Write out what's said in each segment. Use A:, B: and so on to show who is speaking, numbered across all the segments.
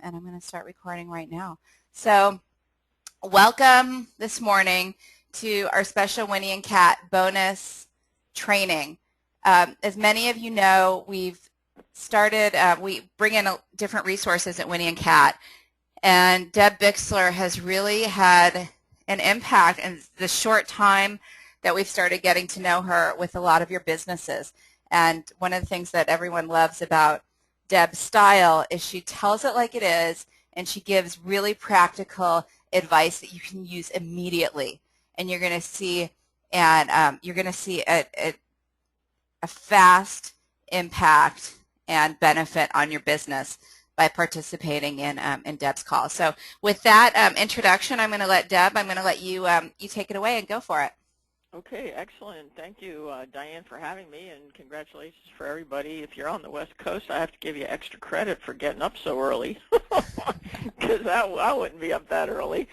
A: And I'm going to start recording right now. So welcome this morning to our special Winnie and Kat bonus training. As many of you know, we've started, we bring in different resources at Winnie and Kat, and Deb Bixler has really had an impact in the short time that we've started getting to know her with a lot of your businesses. And one of the things that everyone loves about Deb's style is she tells it like it is, and she gives really practical advice that you can use immediately. And you're going to see, a fast impact and benefit on your business by participating in Deb's call. So with that introduction, I'm going to let you take it away and go for it.
B: Okay, excellent. Thank you, Diane, for having me, and congratulations for everybody. If you're on the West Coast, I have to give you extra credit for getting up so early, because I wouldn't be up that early.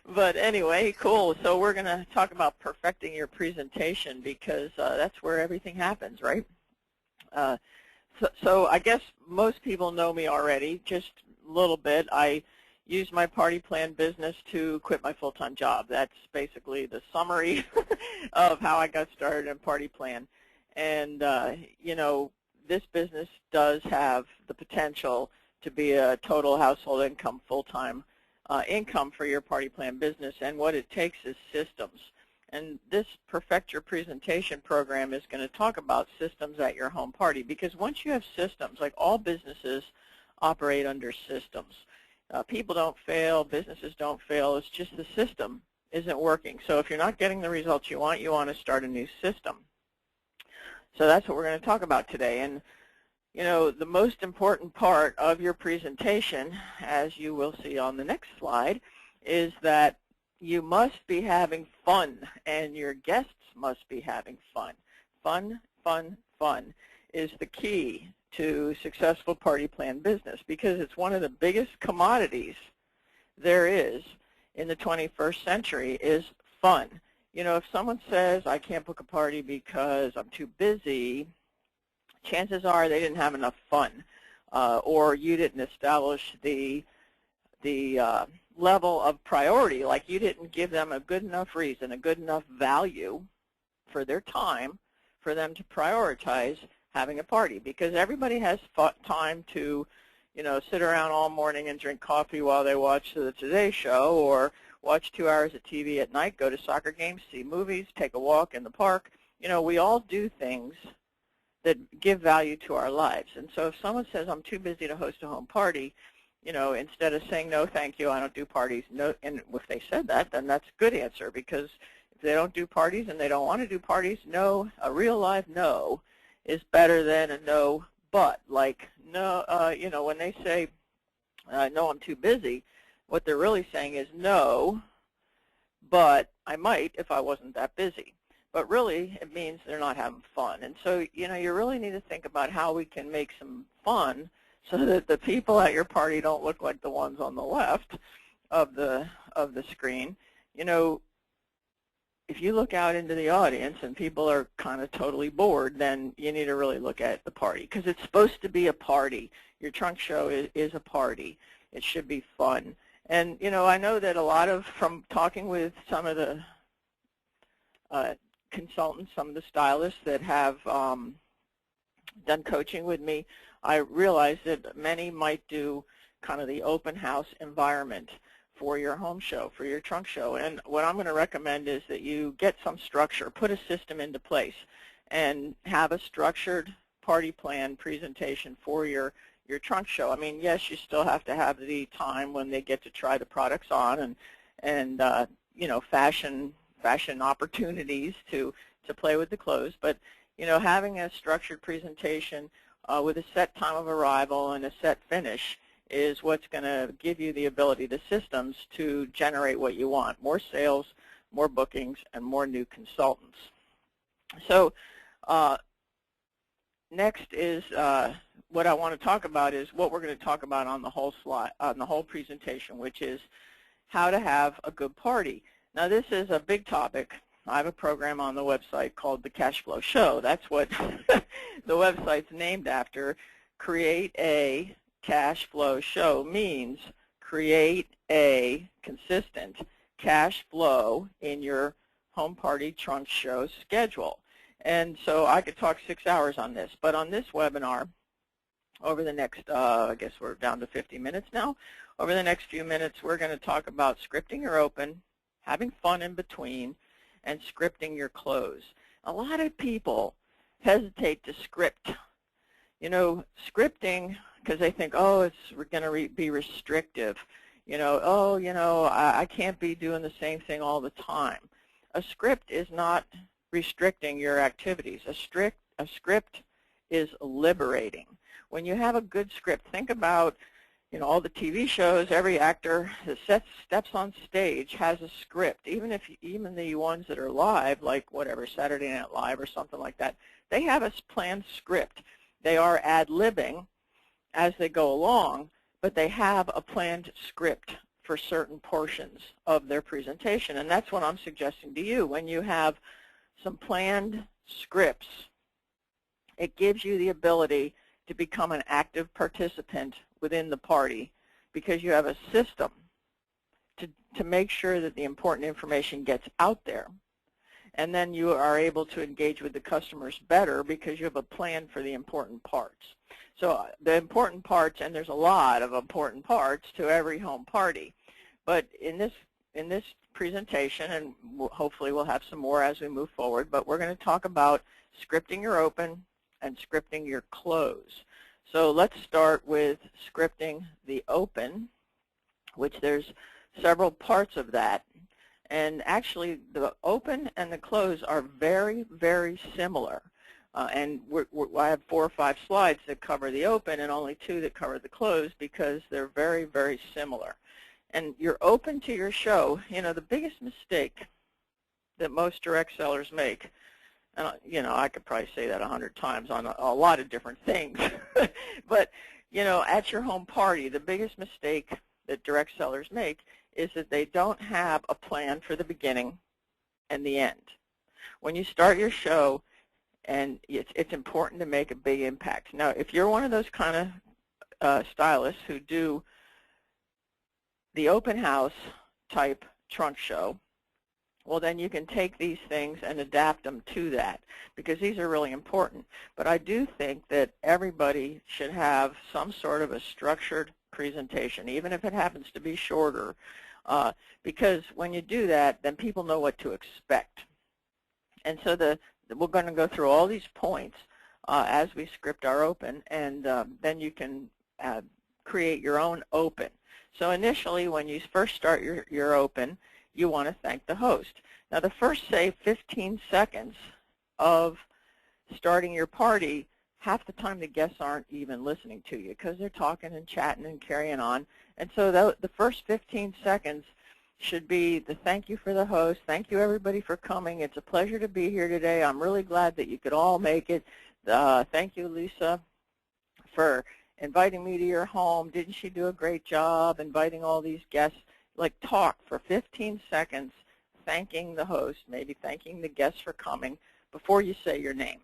B: But anyway, cool. So we're going to talk about perfecting your presentation, because that's where everything happens, right? So I guess most people know me already, just a little bit. I use my party plan business to quit my full-time job. That's basically the summary of how I got started in party plan. And, you know, this business does have the potential to be a total household income, full-time income for your party plan business. And what it takes is systems. And this Perfect Your Presentation program is going to talk about systems at your home party, because once you have systems, like all businesses operate under systems. People don't fail, businesses don't fail, it's just the system isn't working. So if you're not getting the results you want to start a new system. So that's what we're going to talk about today. And you know, the most important part of your presentation, as you will see on the next slide, is that you must be having fun, and your guests must be having fun. Fun, fun, fun is the key to successful party plan business, because it's one of the biggest commodities there is in the 21st century is fun. You know, if someone says, I can't book a party because I'm too busy, chances are they didn't have enough fun, or you didn't establish the level of priority, like you didn't give them a good enough reason, a good enough value for their time for them to prioritize having a party, because everybody has time to, you know, sit around all morning and drink coffee while they watch the Today Show, or watch 2 hours of TV at night, go to soccer games, see movies, take a walk in the park. You know, we all do things that give value to our lives. And so if someone says, I'm too busy to host a home party, you know, instead of saying, no, thank you, I don't do parties, no, and if they said that, then that's a good answer, because if they don't do parties and they don't want to do parties, no, a real live no is better than a no but. Like, no, you know, when they say, no, I'm too busy, what they're really saying is no, but I might if I wasn't that busy. But really, it means they're not having fun. And so, you know, you really need to think about how we can make some fun so that the people at your party don't look like the ones on the left of the screen. You know, if you look out into the audience and people are kind of totally bored, then you need to really look at the party, because it's supposed to be a party. Your trunk show is a party. It should be fun. And, you know, I know that a lot of, from talking with some of the consultants, some of the stylists that have done coaching with me, I realize that many might do kind of the open house environment for your home show, for your trunk show. And what I'm going to recommend is that you get some structure, put a system into place, and have a structured party plan presentation for your trunk show. I mean, yes, you still have to have the time when they get to try the products on, and you know, fashion opportunities to play with the clothes. But, you know, having a structured presentation with a set time of arrival and a set finish is what's going to give you the ability, the systems, to generate what you want: more sales, more bookings, and more new consultants. So next is what I want to talk about is what we're going to talk about on the whole slide, on the whole presentation, which is how to have a good party. Now, this is a big topic. I have a program on the website called the Cash Flow Show. That's what the website's named after. Create a cash flow show means create a consistent cash flow in your home party trunk show schedule. And so I could talk 6 hours on this, but on this webinar, over the next, I guess we're down to 50 minutes now. Over the next few minutes, we're going to talk about scripting your open, having fun in between, and scripting your close. A lot of people hesitate to script. You know, scripting, because they think, oh, it's going to be restrictive. You know, oh, you know, I can't be doing the same thing all the time. A script is not restricting your activities. A script is liberating. When you have a good script, think about, you know, all the TV shows. Every actor that steps on stage has a script. Even the ones that are live, like whatever, Saturday Night Live or something like that, they have a planned script. They are ad-libbing as they go along, but they have a planned script for certain portions of their presentation. And that's what I'm suggesting to you. When you have some planned scripts, it gives you the ability to become an active participant within the party, because you have a system to make sure that the important information gets out there. And then you are able to engage with the customers better because you have a plan for the important parts. So the important parts, and there's a lot of important parts to every home party, but in this presentation, and hopefully we'll have some more as we move forward, but we're going to talk about scripting your open and scripting your close. So let's start with scripting the open, which there's several parts of that. And actually, the open and the close are very, very similar. And I have 4 or 5 slides that cover the open and only 2 that cover the close, because they're very, very similar. And you're open to your show. You know, the biggest mistake that most direct sellers make, and you know, I could probably say that 100 times on a lot of different things, but you know, at your home party, the biggest mistake that direct sellers make is that they don't have a plan for the beginning and the end. When you start your show, and it's important to make a big impact. Now, if you're one of those kind of stylists who do the open house type trunk show, well, then you can take these things and adapt them to that, because these are really important. But I do think that everybody should have some sort of a structured presentation, even if it happens to be shorter, because when you do that, then people know what to expect. And so we're going to go through all these points as we script our open, and then you can create your own open. So initially, when you first start your open, you want to thank the host. Now, the first, say, 15 seconds of starting your party, half the time the guests aren't even listening to you because they're talking and chatting and carrying on. And so the first 15 seconds should be the thank you for the host. Thank you, everybody, for coming. It's a pleasure to be here today. I'm really glad that you could all make it. Thank you, Lisa, for inviting me to your home. Didn't she do a great job inviting all these guests? Like, talk for 15 seconds, thanking the host, maybe thanking the guests for coming before you say your name.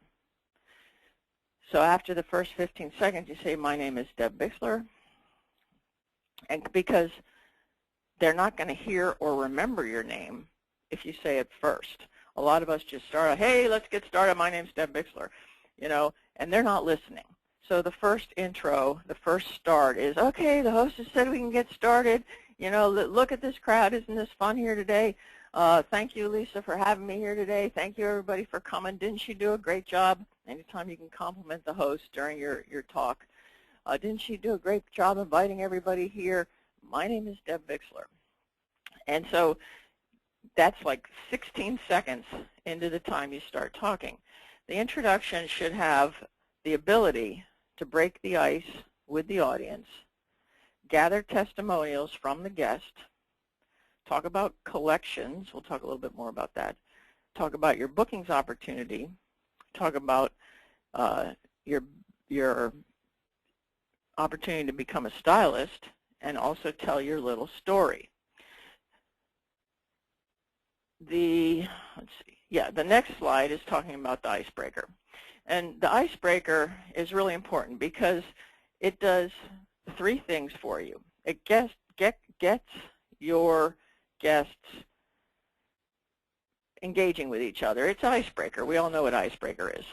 B: So after the first 15 seconds, you say, my name is Deb Bixler. And because they're not going to hear or remember your name if you say it first. A lot of us just start, hey, let's get started. My name's Deb Bixler, you know, and they're not listening. So the first intro, the first start is, okay, the host has said we can get started. You know, look at this crowd. Isn't this fun here today? Thank you, Lisa, for having me here today. Thank you, everybody, for coming. Didn't she do a great job? Anytime you can compliment the host during your talk. Didn't she do a great job inviting everybody here? My name is Deb Bixler. And so that's like 16 seconds into the time you start talking. The introduction should have the ability to break the ice with the audience, gather testimonials from the guest, talk about collections. We'll talk a little bit more about that. Talk about your bookings opportunity. Talk about your opportunity to become a stylist, and also tell your little story. The next slide is talking about the icebreaker. And the icebreaker is really important because it does three things for you. It gets your guests engaging with each other. It's an icebreaker. We all know what icebreaker is.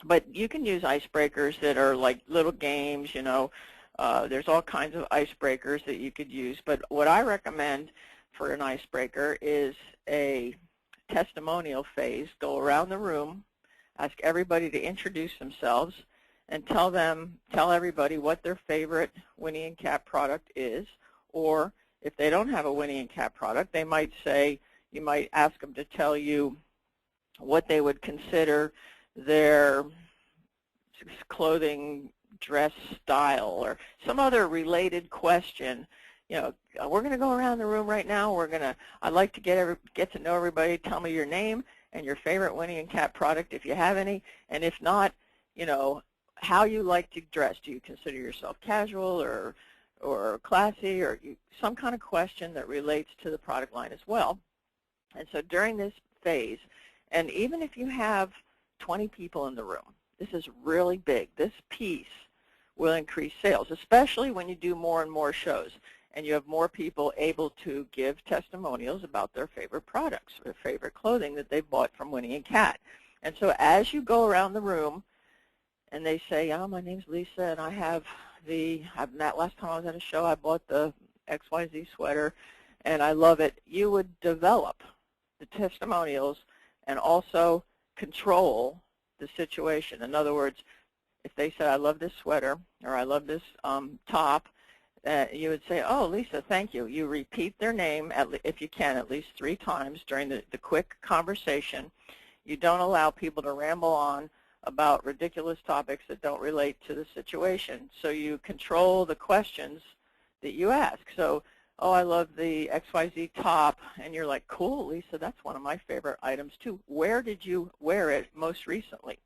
B: But you can use icebreakers that are like little games, you know. There's all kinds of icebreakers that you could use. But what I recommend for an icebreaker is a testimonial phase. Go around the room, ask everybody to introduce themselves, and tell everybody what their favorite Winnie and Cat product is. Or if they don't have a Winnie and Cat product, they might say, you might ask them to tell you what they would consider their clothing dress style or some other related question. You know, we're going to go around the room right now. I'd like to get to know everybody. Tell me your name and your favorite Winnie and Cat product if you have any, and if not, you know, how you like to dress. Do you consider yourself casual or classy, or some kind of question that relates to the product line as well. And so during this phase, and even if you have 20 people in the room, this is really big. This piece will increase sales, especially when you do more and more shows and you have more people able to give testimonials about their favorite products, their favorite clothing that they bought from Winnie and Cat. And so as you go around the room and they say, oh, my name's Lisa, and I have last time I was at a show, I bought the XYZ sweater, and I love it, you would develop the testimonials and also control the situation. In other words, if they said, I love this sweater, or I love this top, you would say, oh, Lisa, thank you. You repeat their name, if you can, at least 3 times during the quick conversation. You don't allow people to ramble on about ridiculous topics that don't relate to the situation. So you control the questions that you ask. So, oh, I love the XYZ top, and you're like, cool, Lisa, that's one of my favorite items too. Where did you wear it most recently?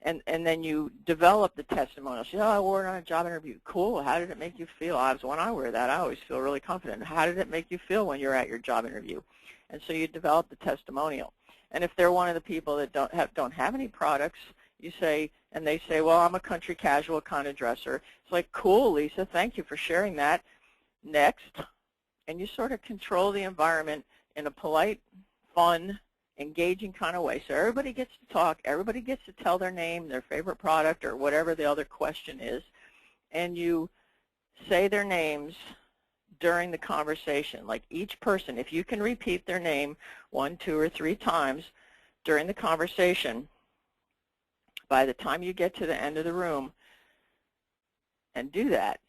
B: And then you develop the testimonials. You know, I wore it on a job interview. Cool. How did it make you feel? When I wear that, I always feel really confident. How did it make you feel when you're at your job interview? And so you develop the testimonial. And if they're one of the people that don't have any products, you say, and they say, well, I'm a country casual kind of dresser. It's like, cool, Lisa, thank you for sharing that. Next. And you sort of control the environment in a polite, fun, engaging kind of way. So everybody gets to talk, everybody gets to tell their name, their favorite product, or whatever the other question is, and you say their names during the conversation. Like each person, if you can repeat their name 1, 2, or 3 times during the conversation, by the time you get to the end of the room and do that,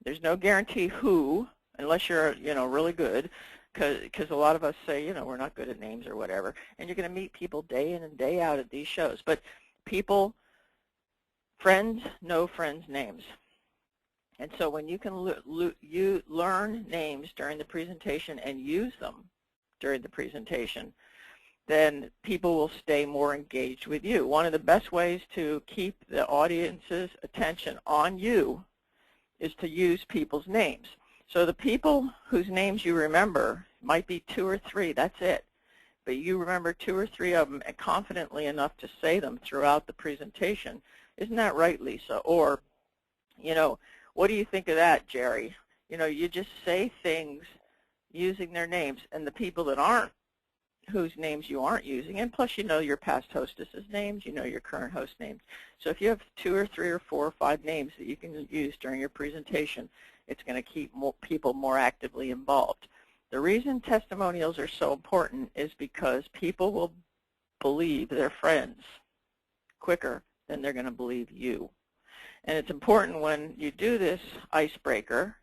B: there's no guarantee who, unless you're, you know, really good, because a lot of us say, you know, we're not good at names or whatever, and you're going to meet people day in and day out at these shows. But friends know friends' names. And so when you can you learn names during the presentation and use them during the presentation, then people will stay more engaged with you. One of the best ways to keep the audience's attention on you is to use people's names. So the people whose names you remember might be 2 or 3, that's it. But you remember 2 or 3 of them and confidently enough to say them throughout the presentation. Isn't that right, Lisa? Or, you know, what do you think of that, Jerry? You know, you just say things using their names, and the people that aren't, whose names you aren't using, and plus you know your past hostesses' names, you know your current host names. So if you have 2 or 3 or 4 or 5 names that you can use during your presentation, it's going to keep people more actively involved. The reason testimonials are so important is because people will believe their friends quicker than they're going to believe you. And it's important when you do this icebreaker,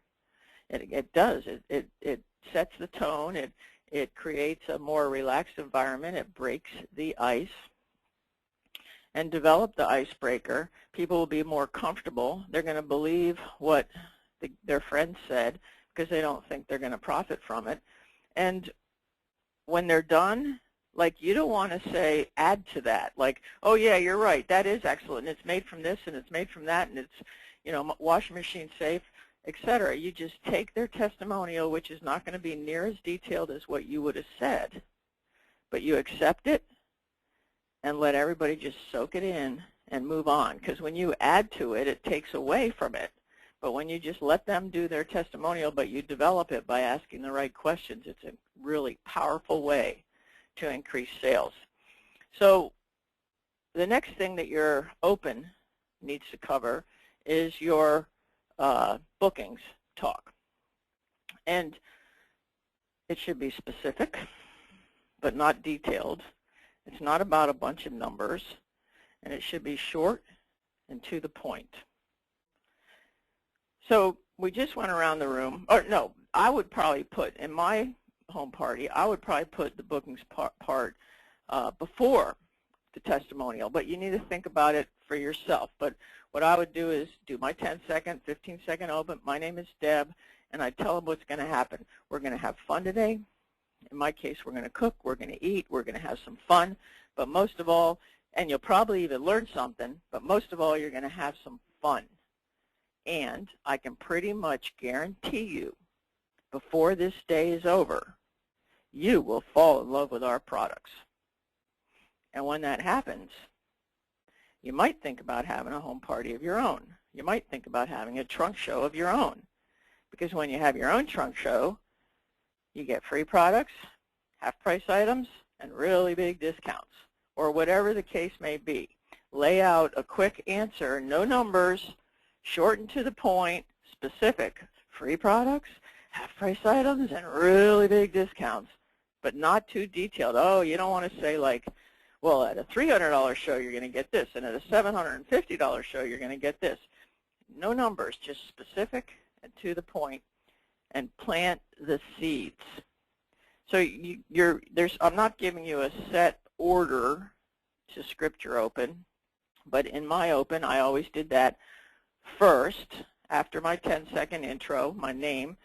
B: it does. It sets the tone. It creates a more relaxed environment. It breaks the ice. And develop the icebreaker. People will be more comfortable. They're going to believe what their friends said because they don't think they're going to profit from it. And when they're done, like, you don't want to say, add to that, like, oh yeah, you're right, that is excellent, it's made from this and it's made from that, and it's, you know, washing machine safe, etc. You just take their testimonial, which is not going to be near as detailed as what you would have said, but you accept it and let everybody just soak it in and move on. Because when you add to it, it takes away from it. But when you just let them do their testimonial, but you develop it by asking the right questions, it's a really powerful way to increase sales. So the next thing that your open needs to cover is your bookings talk. And it should be specific, but not detailed. It's not about a bunch of numbers, and it should be short and to the point. So we just went around the room, or no, I would probably put, in my home party, I would probably put the bookings part before the testimonial, but you need to think about it for yourself. But what I would do is do my 10-second, 15-second open. My name is Deb, and I tell them what's going to happen. We're going to have fun today. In my case, we're going to cook, we're going to eat, we're going to have some fun, but most of all, and you'll probably even learn something, but most of all, you're going to have some fun. And I can pretty much guarantee you, before this day is over, you will fall in love with our products. And when that happens, you might think about having a home party of your own. You might think about having a trunk show of your own. Because when you have your own trunk show, you get free products, half-price items, and really big discounts, or whatever the case may be. Lay out a quick answer, no numbers, short and to the point, specific, free products, half-price items, and really big discounts, but not too detailed. Oh, you don't want to say like, well, at a $300 show you're going to get this, and at a $750 show you're going to get this. No numbers, just specific and to the point, and plant the seeds. So I'm not giving you a set order to script your open, but in my open I always did that first, after my 10-second intro, my name,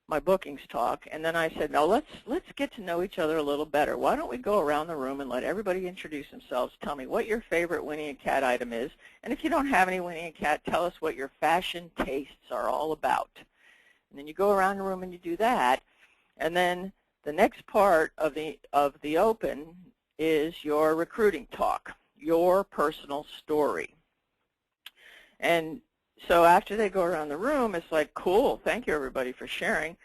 B: my bookings talk, and then I said, now let's get to know each other a little better. Why don't we go around the room and let everybody introduce themselves, tell me what your favorite Winnie and Cat item is, and if you don't have any Winnie and Cat, tell us what your fashion tastes are all about. And then you go around the room and you do that, and then the next part of the open is your recruiting talk, your personal story. And so after they go around the room, it's like, cool, thank you everybody for sharing.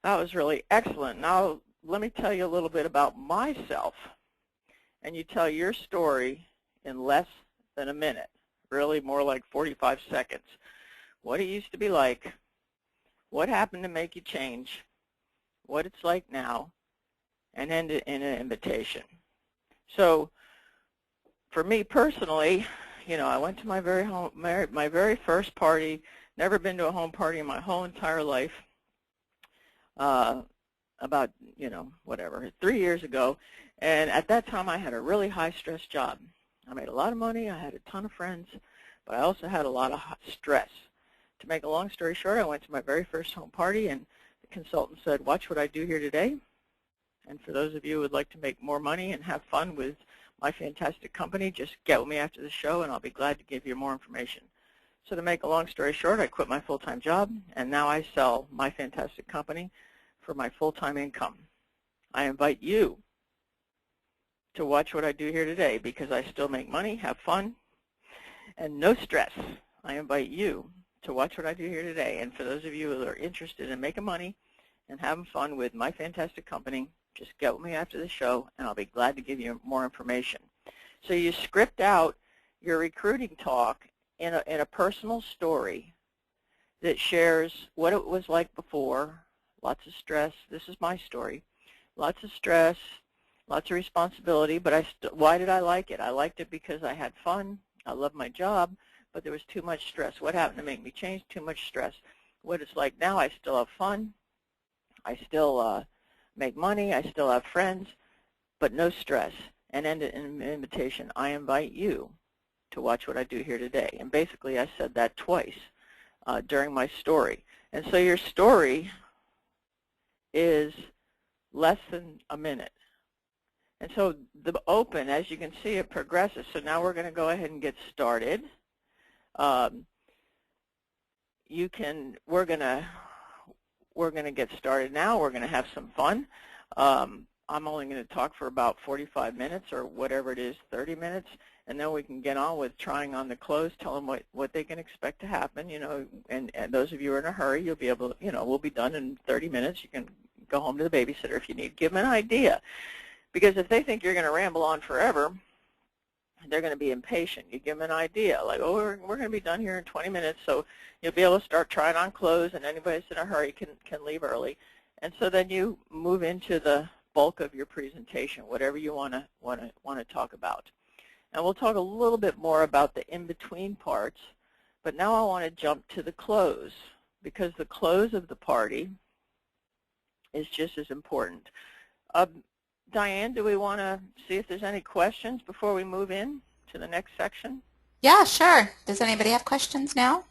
B: That was really excellent. Now let me tell you a little bit about myself. And you tell your story in less than a minute, really more like 45 seconds. What it used to be like, what happened to make you change, what it's like now, and end it in an invitation. So for me personally, you know, I went to my very first party, never been to a home party in my whole entire life, about, you know, whatever, 3 years ago. And at that time, I had a really high-stress job. I made a lot of money. I had a ton of friends, but I also had a lot of stress. To make a long story short, I went to my very first home party, and the consultant said, watch what I do here today. And for those of you who would like to make more money and have fun with my fantastic company, just get with me after the show, and I'll be glad to give you more information. So to make a long story short, I quit my full-time job, and now I sell my fantastic company for my full-time income. I invite you to watch what I do here today, because I still make money, have fun, and no stress. I invite you to watch what I do here today. And for those of you who are interested in making money and having fun with my fantastic company, just get with me after the show, and I'll be glad to give you more information. So you script out your recruiting talk in a personal story that shares what it was like before, lots of stress. This is my story. Lots of stress, lots of responsibility, but why did I like it? I liked it because I had fun. I loved my job, but there was too much stress. What happened to make me change? Too much stress. What it's like now, I still have fun. I still make money. I still have friends, but no stress. And end it in an invitation. I invite you to watch what I do here today. And basically, I said that twice during my story. And so your story is less than a minute. And so the open, as you can see, it progresses. So now we're going to go ahead and get started. We're going to get started now. We're going to have some fun. I'm only going to talk for about 45 minutes or whatever it is, 30 minutes. and then we can get on with trying on the clothes, tell them what they can expect to happen, and those of you who are in a hurry, you'll be able to, we'll be done in 30 minutes. You can go home to the babysitter if you need. Give them an idea, because if they think you're going to ramble on forever, they're going to be impatient. You give them an idea, like, oh, we're going to be done here in 20 minutes, so you'll be able to start trying on clothes, and anybody that's in a hurry can leave early. And so then you move into the bulk of your presentation, whatever you want to talk about. And we'll talk a little bit more about the in-between parts, but now I want to jump to the close, because the close of the party is just as important. Diane, do we want to see if there's any questions before we move in to the next section?
A: Yeah, sure. Does anybody have questions now?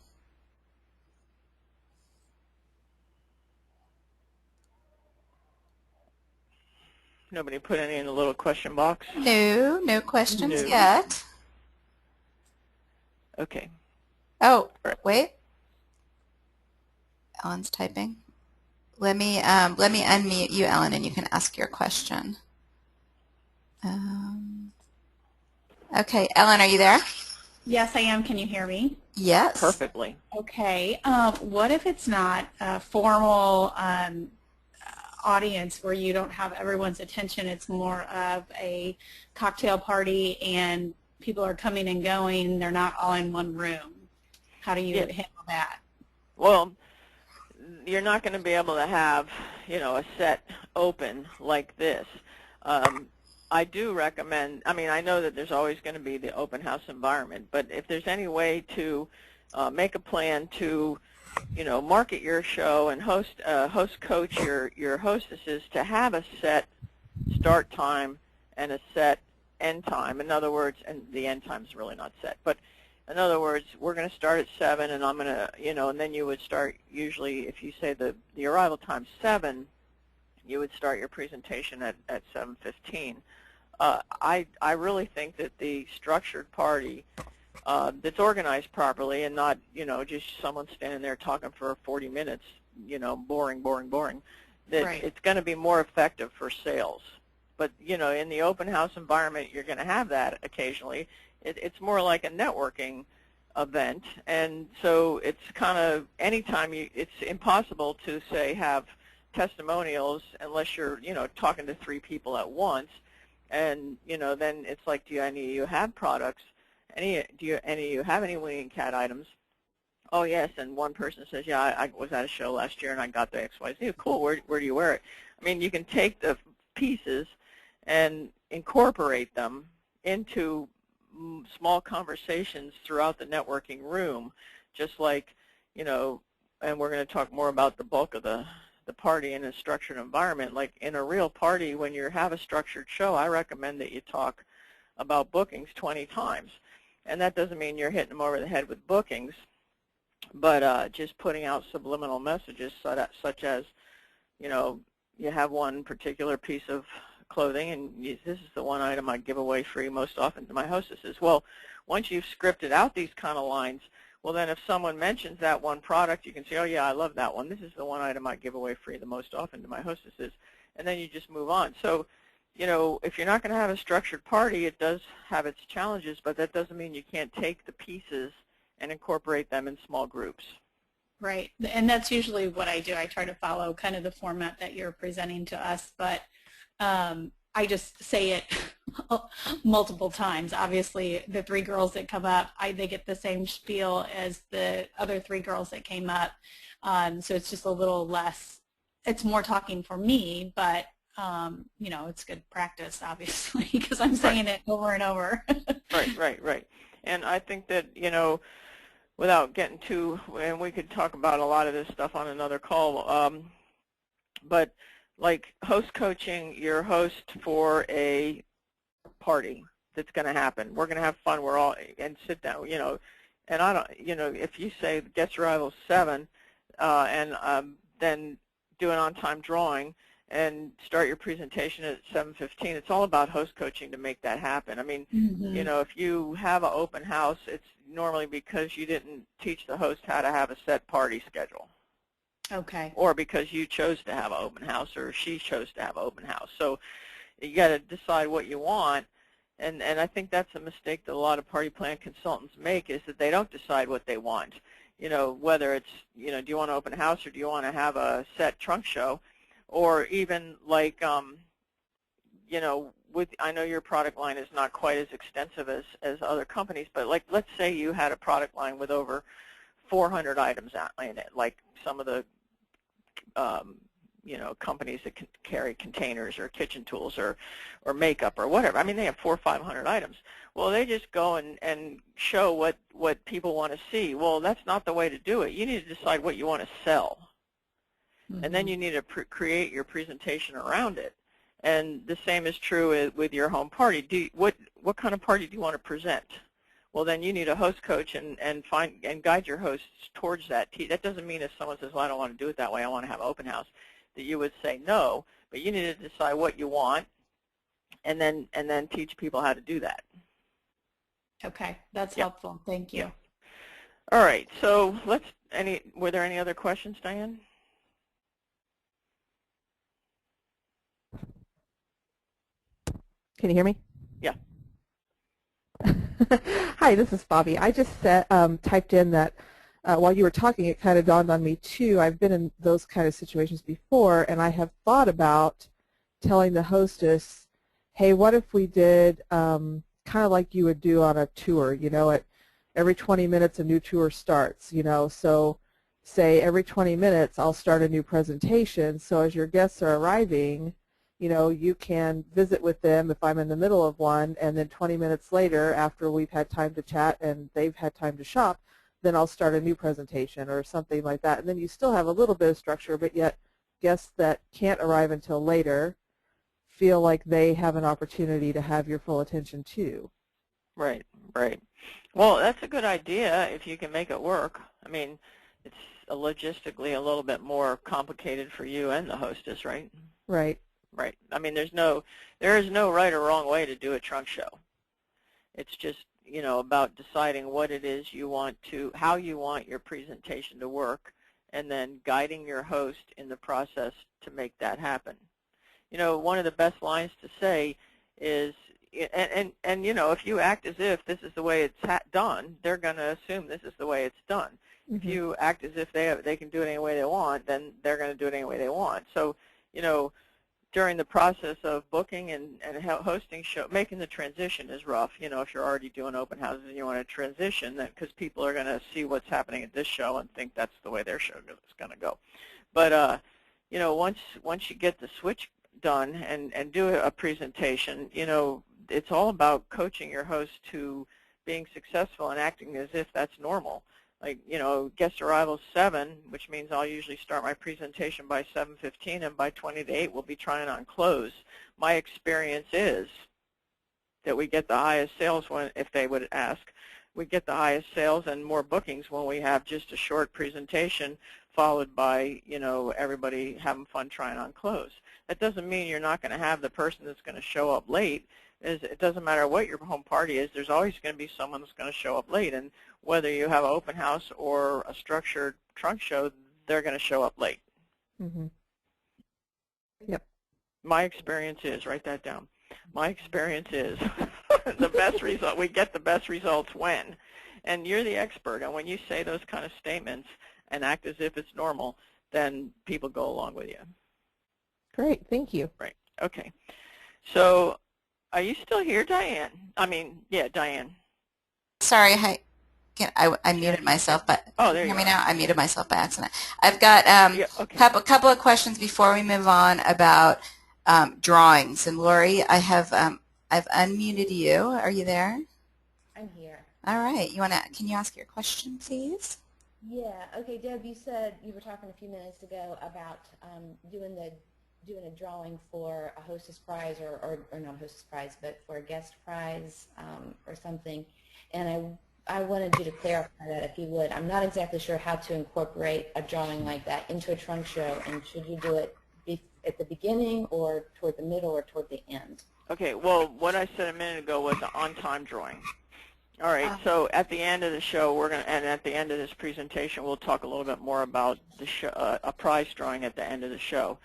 B: Nobody put any in the little question box?
A: No, no questions yet.
B: Okay.
A: Oh, wait. Ellen's typing. Let me unmute you, Ellen, and you can ask your question. Okay, Ellen, are you there?
C: Yes, I am. Can you hear me?
A: Yes.
B: Perfectly.
C: Okay. What if it's not a formal audience where you don't have everyone's attention? It's more of a cocktail party and people are coming and going. They're not all in one room. How do you handle that?
B: Well, you're not going to be able to have, a set open like this. I do recommend, I know that there's always going to be the open house environment, but if there's any way to make a plan to, market your show and host coach your hostesses to have a set start time and a set end time. In other words, and the end time is really not set, but in other words, we're going to start at 7, and I'm going to, and then you would start, usually if you say the arrival time's 7, you would start your presentation at 7:15. I really think that the structured party that's organized properly and not, just someone standing there talking for 40 minutes, boring, that it's going to be more effective for sales. But, in the open house environment, you're going to have that occasionally. It's more like a networking event, and so it's kind of anytime it's impossible to, say, have testimonials unless you're, talking to 3 people at once. And, then it's like, do any of you have products? Do any of you have any Winnie and Cat items? Oh, yes. And one person says, yeah, I was at a show last year and I got the XYZ. Cool. Where do you wear it? You can take the pieces and incorporate them into small conversations throughout the networking room, just like, and we're going to talk more about the bulk of the party in a structured environment. Like in a real party, when you have a structured show, I recommend that you talk about bookings 20 times. And that doesn't mean you're hitting them over the head with bookings, but just putting out subliminal messages such as, you have one particular piece of clothing, and this is the one item I give away free most often to my hostesses. Well, once you've scripted out these kind of lines, well, then if someone mentions that one product, you can say, oh, yeah, I love that one. This is the one item I give away free the most often to my hostesses. And then you just move on. So, if you're not going to have a structured party, it does have its challenges, but that doesn't mean you can't take the pieces and incorporate them in small groups.
C: Right. And that's usually what I do. I try to follow kind of the format that you're presenting to us, but I just say it multiple times. Obviously, the 3 girls that come up, they get the same spiel as the other 3 girls that came up. So it's just a little less, it's more talking for me, but, it's good practice, obviously, because I'm saying it over and over.
B: Right. And I think that, without getting too, and we could talk about a lot of this stuff on another call, but like host coaching your host for a party that's going to happen. We're going to have fun. We're all, and sit down, and I don't, if you say guest arrival 7, and then do an on-time drawing and start your presentation at 7:15, it's all about host coaching to make that happen. If you have an open house, it's normally because you didn't teach the host how to have a set party schedule.
C: Okay.
B: Or because you chose to have an open house, or she chose to have an open house. So you got to decide what you want, And I think that's a mistake that a lot of party plan consultants make, is that they don't decide what they want. Whether it's, do you want to open a house or do you want to have a set trunk show? Or even like, I know your product line is not quite as extensive as other companies, but like, let's say you had a product line with over 400 items in it, like some of the companies that can carry containers or kitchen tools or makeup or whatever. I mean, they have 400 or 500 items. Well, they just go and show what people want to see. Well, that's not the way to do it. You need to decide what you want to sell. Mm-hmm. And then you need to create your presentation around it. And the same is true with your home party. What kind of party do you want to present? Well, then you need a host coach and guide your hosts towards that. That doesn't mean if someone says, well, I don't want to do it that way, I want to have an open house, that you would say no, but you need to decide what you want and then teach people how to do that.
C: Okay, that's helpful. Thank you.
B: Yeah. All right, so were there any other questions, Diane?
D: Can you hear me?
B: Yeah.
D: Hi, this is Bobby. I just typed in that while you were talking, it kind of dawned on me too. I've been in those kind of situations before, and I have thought about telling the hostess, hey, what if we did kind of like you would do on a tour, at every 20 minutes a new tour starts, so say every 20 minutes I'll start a new presentation, so as your guests are arriving, you can visit with them if I'm in the middle of one, and then 20 minutes later, after we've had time to chat and they've had time to shop, then I'll start a new presentation or something like that. And then you still have a little bit of structure, but yet guests that can't arrive until later feel like they have an opportunity to have your full attention too.
B: Right, right. Well, that's a good idea if you can make it work. I mean, it's logistically a little bit more complicated for you and the hostess, right?
D: Right.
B: Right. I mean, there is no right or wrong way to do a trunk show. It's just, about deciding what it is how you want your presentation to work, and then guiding your host in the process to make that happen. One of the best lines to say is, and if you act as if this is the way it's done, they're going to assume this is the way it's done. Mm-hmm. If you act as if they can do it any way they want, then they're going to do it any way they want. So, during the process of booking and hosting show, making the transition is rough. If you're already doing open houses and you want to transition, because people are going to see what's happening at this show and think that's the way their show is going to go. But once you get the switch done and do a presentation, it's all about coaching your host to being successful and acting as if that's normal. Like, guest arrival 7, which means I'll usually start my presentation by 7:15, and by 20 to 8 we'll be trying on clothes. My experience is that we get the highest sales if they would ask, we get the highest sales and more bookings when we have just a short presentation followed by, everybody having fun trying on clothes. That doesn't mean you're not going to have the person that's going to show up late. It doesn't matter what your home party is, there's always going to be someone that's going to show up late. And whether you have an open house or a structured trunk show, they're going to show up late.
D: Mm-hmm. Yep.
B: My experience is, write that down, my experience is the best result, we get the best results when. And you're the expert, and when you say those kind of statements and act as if it's normal, then people go along with you.
D: Great, thank you.
B: Right, okay. So, are you still here, Diane? Yeah, Diane.
A: Sorry, I muted myself, but
B: oh, there you
A: hear me
B: are.
A: Now? I muted myself by accident. I've got couple of questions before we move on about drawings. And Lori, I've unmuted you. Are you there?
E: I'm here.
A: All right. Can you ask your question, please?
E: Yeah. Okay, Deb, you said you were talking a few minutes ago about doing a drawing for a hostess prize or not a hostess prize, but for a guest prize or something. And I wanted you to clarify that if you would. I'm not exactly sure how to incorporate a drawing like that into a trunk show, and should you do it at the beginning or toward the middle or toward the end?
B: Okay, well, what I said a minute ago was an on-time drawing. All right, so at the end of the show, and at the end of this presentation, we'll talk a little bit more about the show, a prize drawing at the end of the show.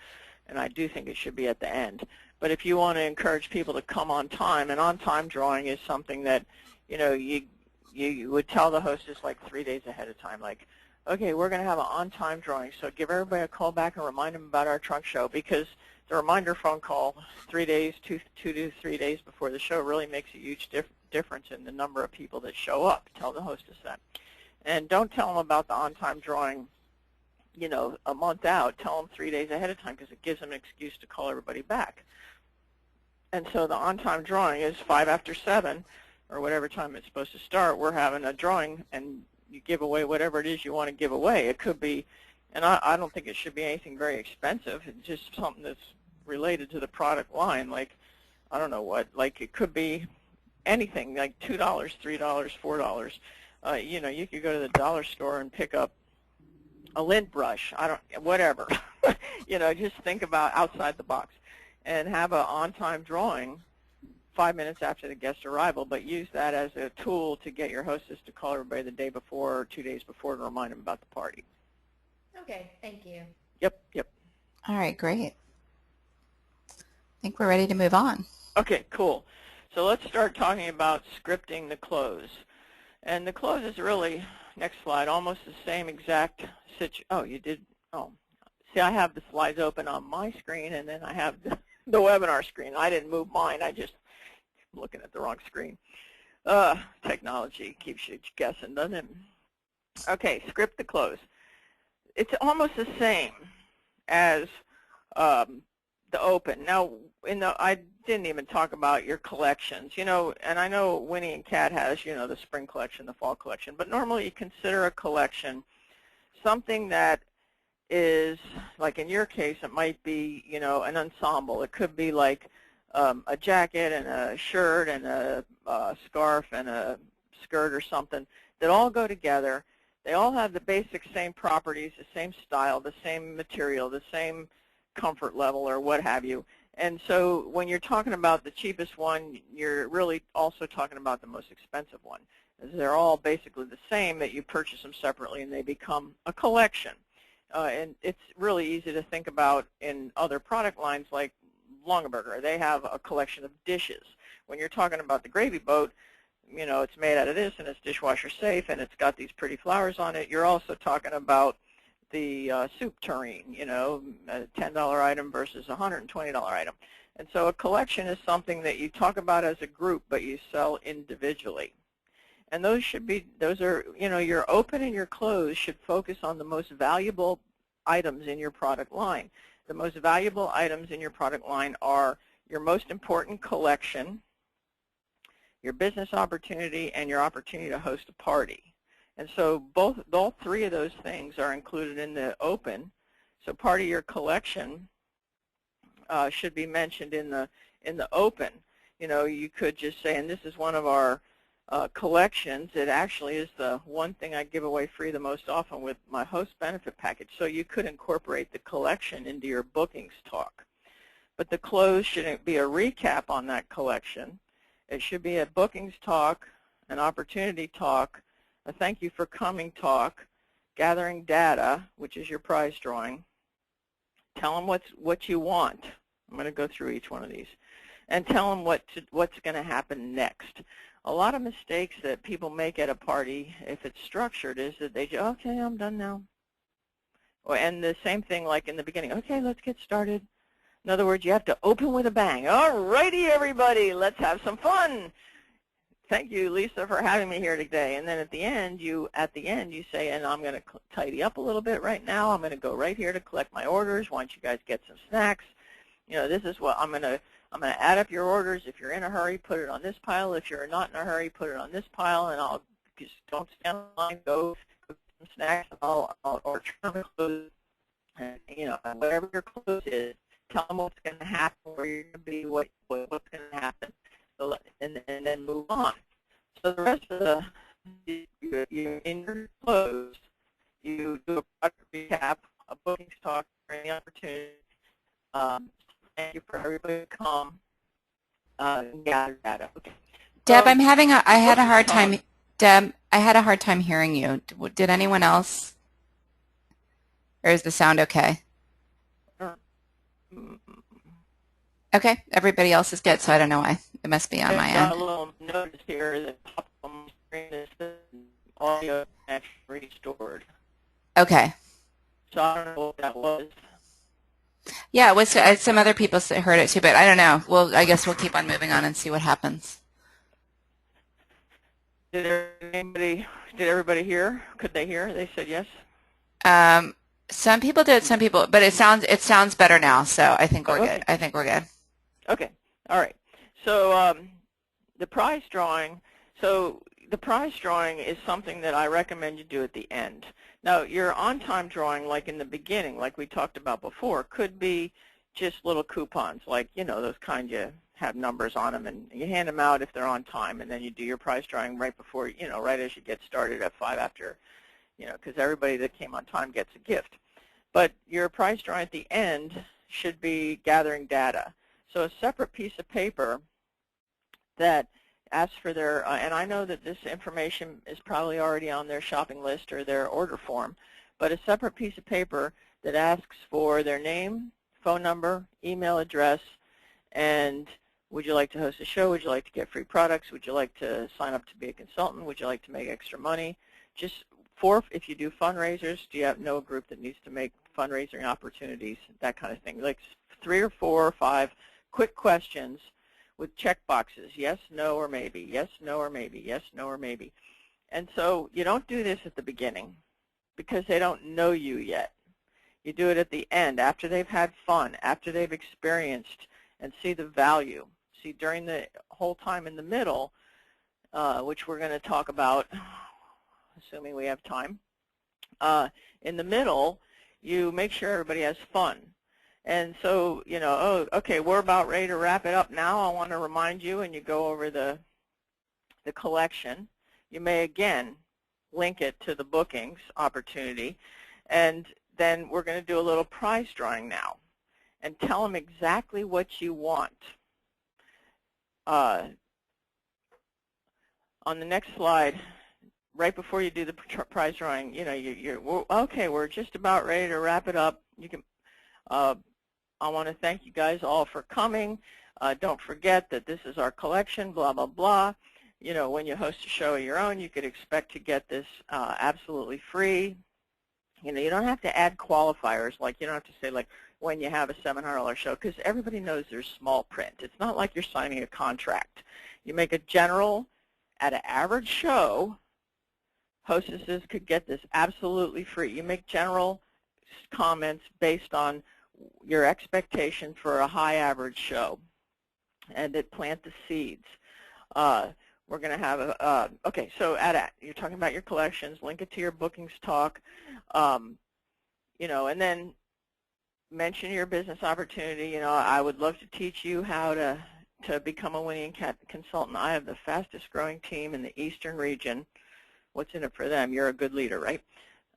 B: and I do think it should be at the end. But if you want to encourage people to come on time, and on-time drawing is something that, you know, you would tell the hostess like 3 days ahead of time, like, okay, we're going to have an on-time drawing, so give everybody a call back and remind them about our trunk show, because the reminder phone call 2 to 3 days before the show really makes a huge difference in the number of people that show up. Tell the hostess that. And don't tell them about the on-time drawing, you know, a month out. Tell them 3 days ahead of time, because it gives them an excuse to call everybody back. And so the on-time drawing is 5 after 7, or whatever time it's supposed to start. We're having a drawing, and you give away whatever it is you want to give away. It could be, and I don't think it should be anything very expensive. It's just something that's related to the product line, like, I don't know what, like it could be anything, like $2, $3, $4. You know, you could go to the dollar store and pick up a lint brush, whatever. You know, just think about outside the box and have an on-time drawing 5 minutes after the guest arrival, but use that as a tool to get your hostess to call everybody the day before or 2 days before to remind them about the party.
E: Okay, thank you.
B: Yep.
A: All right, great. I think we're ready to move on.
B: Okay, cool. So let's start talking about scripting the close. And the close is really, next slide, almost the same exact situation. Oh, you did, oh. See, I have the slides open on my screen, and then I have the webinar screen. I didn't move mine. I just looking at the wrong screen. Technology keeps you guessing, doesn't it? Okay, script the close. It's almost the same as the open. Now, I didn't even talk about your collections, you know, and I know Winnie and Kat has, you know, the spring collection, the fall collection, but normally you consider a collection something that is, like in your case, it might be, you know, an ensemble. It could be like a jacket and a shirt and a scarf and a skirt or something that all go together. They all have the basic same properties, the same style, the same material, the same comfort level or what have you. And so when you're talking about the cheapest one, you're really also talking about the most expensive one. They're all basically the same, that you purchase them separately and they become a collection. And it's really easy to think about in other product lines like Longaberger. They have a collection of dishes. When you're talking about the gravy boat, you know, it's made out of this and it's dishwasher safe and it's got these pretty flowers on it. You're also talking about the soup tureen, you know, a $10 item versus a $120 item. And so a collection is something that you talk about as a group, but you sell individually. And those are, you know, your open and your close should focus on the most valuable items in your product line. The most valuable items in your product line are your most important collection, your business opportunity, and your opportunity to host a party. And so all three of those things are included in the open. So part of your collection should be mentioned in the open. You know, you could just say, and this is one of our collections. It actually is the one thing I give away free the most often with my host benefit package. So you could incorporate the collection into your bookings talk. But the close shouldn't be a recap on that collection. It should be a bookings talk, an opportunity talk, a thank you for coming talk, gathering data, which is your prize drawing. Tell them what you want. I'm going to go through each one of these. And tell them what's going to happen next. A lot of mistakes that people make at a party, if it's structured, is that they say, okay, I'm done now. And the same thing like in the beginning, okay, let's get started. In other words, you have to open with a bang. All righty, everybody, let's have some fun. Thank you, Lisa, for having me here today. And then at the end, you say, and I'm going to tidy up a little bit right now. I'm going to go right here to collect my orders. Why don't you guys get some snacks? You know, this is what I'm going to add up your orders. If you're in a hurry, put it on this pile. If you're not in a hurry, put it on this pile. And I'll just don't stand in line. Go get some snacks. I'll order your clothes. And, you know, whatever your clothes is, tell them what's going to happen, where you're going to be, what's going to happen. So, and then move on. So the rest of you in your close, you do a product recap, a bookings talk, or any opportunity. Thank you for everybody to come and gather data. Okay.
A: Deb, I had a hard time. Deb, I had a hard time hearing you. Did anyone else? Or is the sound okay? Okay, everybody else is good, so I don't know why. It must be on my
B: I got
A: end.
B: a little notice here that popped on my screen that says audio actually restored.
A: Okay.
B: So I don't know what that was.
A: Yeah, it was, some other people heard it too, but I don't know. Well, I guess we'll keep on moving on and see what happens.
B: Did everybody hear? Could they hear? They said yes.
A: Um, some people did, some people, but it sounds better now, so I think we're
B: Oh,
A: good.
B: okay.
A: I think we're good.
B: Okay. All right. So the prize drawing. So the prize drawing is something that I recommend you do at the end. Now, your on-time drawing, like in the beginning, like we talked about before, could be just little coupons, like, you know, those kind you have numbers on them, and you hand them out if they're on time, and then you do your prize drawing right before, you know, right as you get started at 5 after, you know, because everybody that came on time gets a gift. But your prize drawing at the end should be gathering data. So a separate piece of paper that asks for their, and I know that this information is probably already on their shopping list or their order form, but a separate piece of paper that asks for their name, phone number, email address, and would you like to host a show? Would you like to get free products? Would you like to sign up to be a consultant? Would you like to make extra money? Just if you do fundraisers, do you know a group that needs to make fundraising opportunities, that kind of thing. Like 3 or 4 or 5 quick questions with check boxes, yes, no, or maybe, yes, no, or maybe, yes, no, or maybe. And so you don't do this at the beginning because they don't know you yet. You do it at the end, after they've had fun, after they've experienced and see the value. See, during the whole time in the middle, which we're going to talk about, assuming we have time, in the middle, you make sure everybody has fun. And so, you know, oh, okay, we're about ready to wrap it up now. I want to remind you, and you go over the collection. You may, again, link it to the bookings opportunity. And then we're going to do a little prize drawing now. And tell them exactly what you want. On the next slide, right before you do the prize drawing, you know, okay, we're just about ready to wrap it up. You can, I want to thank you guys all for coming. Don't forget that this is our collection, blah, blah, blah. You know, when you host a show of your own, you could expect to get this absolutely free. You know, you don't have to add qualifiers, like you don't have to say, like, when you have a $700 show, because everybody knows there's small print. It's not like you're signing a contract. You make a general, at an average show, hostesses could get this absolutely free. You make general comments based on your expectation for a high average show, and that plant the seeds. We're going to have a, okay, so you're talking about your collections, link it to your bookings talk, you know, and then mention your business opportunity. You know, I would love to teach you how to become a Winnie and Cat consultant. I have the fastest growing team in the Eastern region. What's in it for them? You're a good leader, right?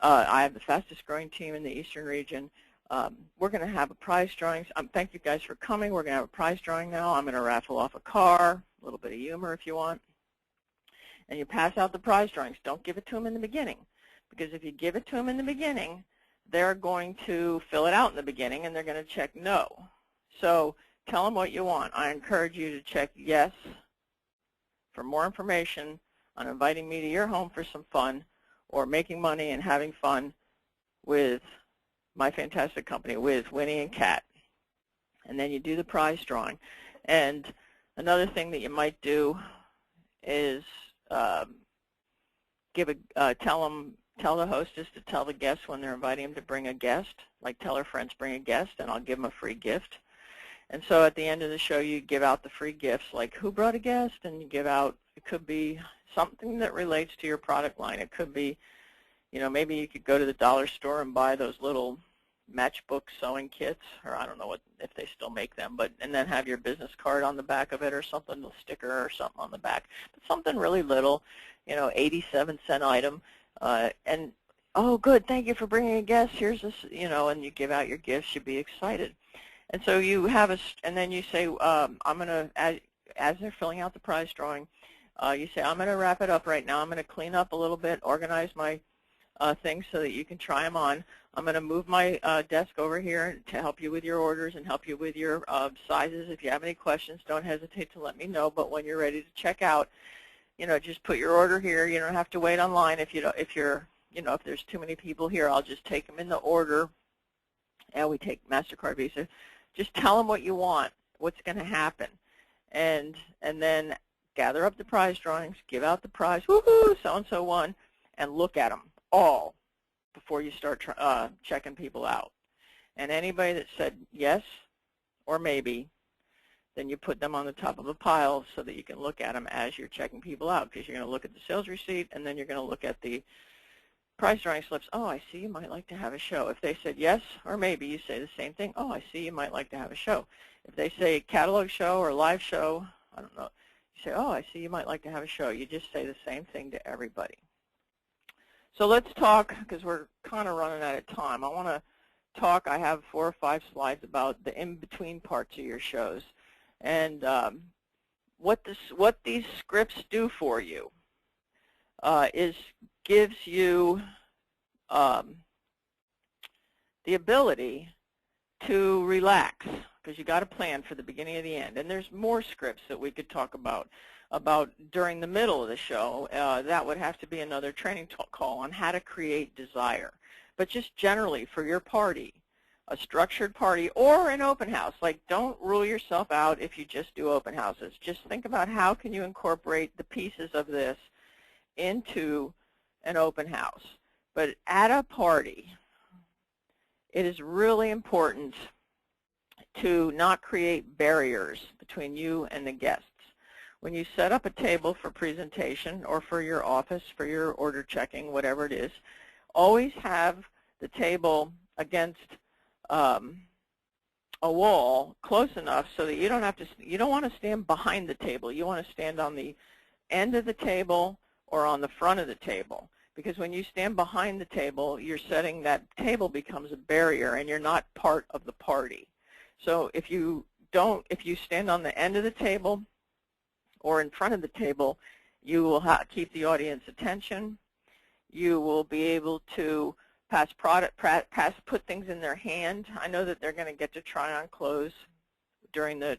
B: I have the fastest growing team in the Eastern region. We're going to have a prize drawing. Thank you guys for coming. We're going to have a prize drawing now. I'm going to raffle off a car, a little bit of humor if you want. And you pass out the prize drawings. Don't give it to them in the beginning, because if you give it to them in the beginning, they're going to fill it out in the beginning, and they're going to check no. So tell them what you want. I encourage you to check yes for more information on inviting me to your home for some fun, or making money and having fun with my fantastic company, with Winnie and Kat. And then you do the prize drawing. And another thing that you might do is tell the hostess to tell the guests when they're inviting them to bring a guest, like tell her friends bring a guest, and I'll give them a free gift. And so at the end of the show, you give out the free gifts, like who brought a guest, and you give out, it could be something that relates to your product line. It could be, you know, maybe you could go to the dollar store and buy those little matchbook sewing kits, or I don't know if they still make them, but and then have your business card on the back of it, or something, a sticker or something on the back. But something really little, you know, 87-cent item, and oh, good, thank you for bringing a guest. Here's this, you know, and you give out your gifts. You'd be excited, and so you have and then you say, I'm gonna, as they're filling out the prize drawing, you say, I'm gonna wrap it up right now. I'm gonna clean up a little bit, organize my things so that you can try them on. I'm going to move my desk over here to help you with your orders and help you with your sizes. If you have any questions, don't hesitate to let me know. But when you're ready to check out, just put your order here. You don't have to wait online. If there's too many people here, I'll just take them in the order. And we take MasterCard, Visa. Just tell them what you want, what's going to happen, and then gather up the prize drawings, give out the prize, woohoo, so-and-so won, and look at them all before you start checking people out. And anybody that said yes or maybe, then you put them on the top of a pile so that you can look at them as you're checking people out, because you're going to look at the sales receipt, and then you're going to look at the prize drawing slips. Oh, I see you might like to have a show. If they said yes or maybe, you say the same thing. Oh, I see you might like to have a show. If they say catalog show or live show, I don't know, you say, oh, I see you might like to have a show. You just say the same thing to everybody. So let's talk, because we're kind of running out of time. I want to talk, I have 4 or 5 slides about the in-between parts of your shows and what these scripts do for you is gives you the ability to relax, because you got a plan for the beginning and the end. And there's more scripts that we could talk about during the middle of the show. That would have to be another training call on how to create desire. But just generally for your party, a structured party or an open house, like don't rule yourself out if you just do open houses. Just think about how can you incorporate the pieces of this into an open house. But at a party, it is really important to not create barriers between you and the guests. When you set up a table for presentation or for your office, for your order checking, whatever it is, always have the table against a wall close enough so that you don't want to stand behind the table. You want to stand on the end of the table or on the front of the table. Because when you stand behind the table, you're setting that table becomes a barrier and you're not part of the party. So if you stand on the end of the table or in front of the table, you will keep the audience attention. You will be able to put things in their hand. I know that they're going to get to try on clothes during the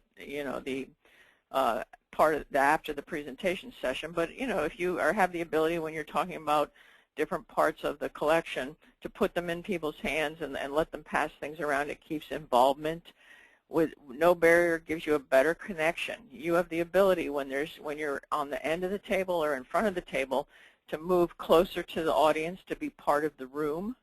B: part of after the presentation session. But if you have the ability when you're talking about different parts of the collection to put them in people's hands and let them pass things around, it keeps involvement. With no barrier, gives you a better connection. You have the ability when you're on the end of the table or in front of the table to move closer to the audience, to be part of the room.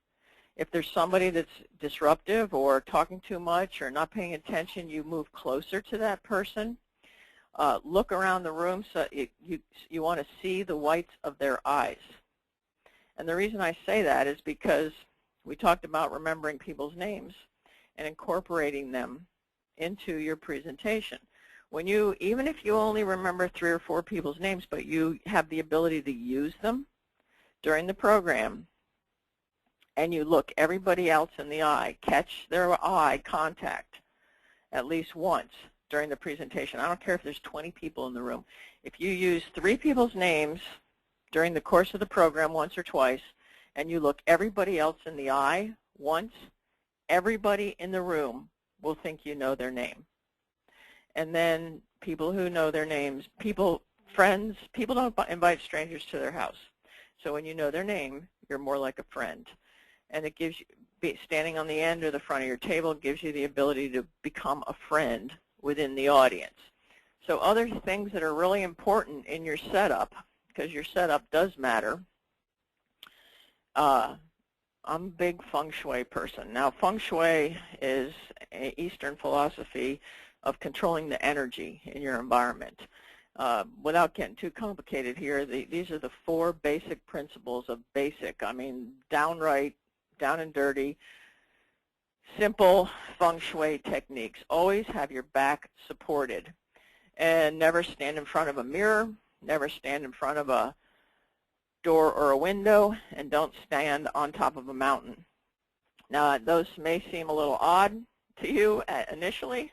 B: If there's somebody that's disruptive or talking too much or not paying attention, you move closer to that person. Look around the room so you want to see the whites of their eyes. And the reason I say that is because we talked about remembering people's names and incorporating them into your presentation. Even if you only remember 3 or 4 people's names, but you have the ability to use them during the program, and you look everybody else in the eye, catch their eye contact at least once during the presentation. I don't care if there's 20 people in the room. If you use 3 people's names during the course of the program once or twice, and you look everybody else in the eye once, everybody in the room will think you know their name. And then people who know their names, friends, people don't invite strangers to their house. So when you know their name, you're more like a friend. And it gives you, standing on the end or the front of your table gives you the ability to become a friend within the audience. So other things that are really important in your setup, because your setup does matter. I'm a big Feng Shui person. Now, Feng Shui is an Eastern philosophy of controlling the energy in your environment. Without getting too complicated here, these are the 4 basic principles of downright, down and dirty, simple Feng Shui techniques. Always have your back supported. And never stand in front of a mirror, never stand in front of a door or a window, and don't stand on top of a mountain. Now, those may seem a little odd to you initially,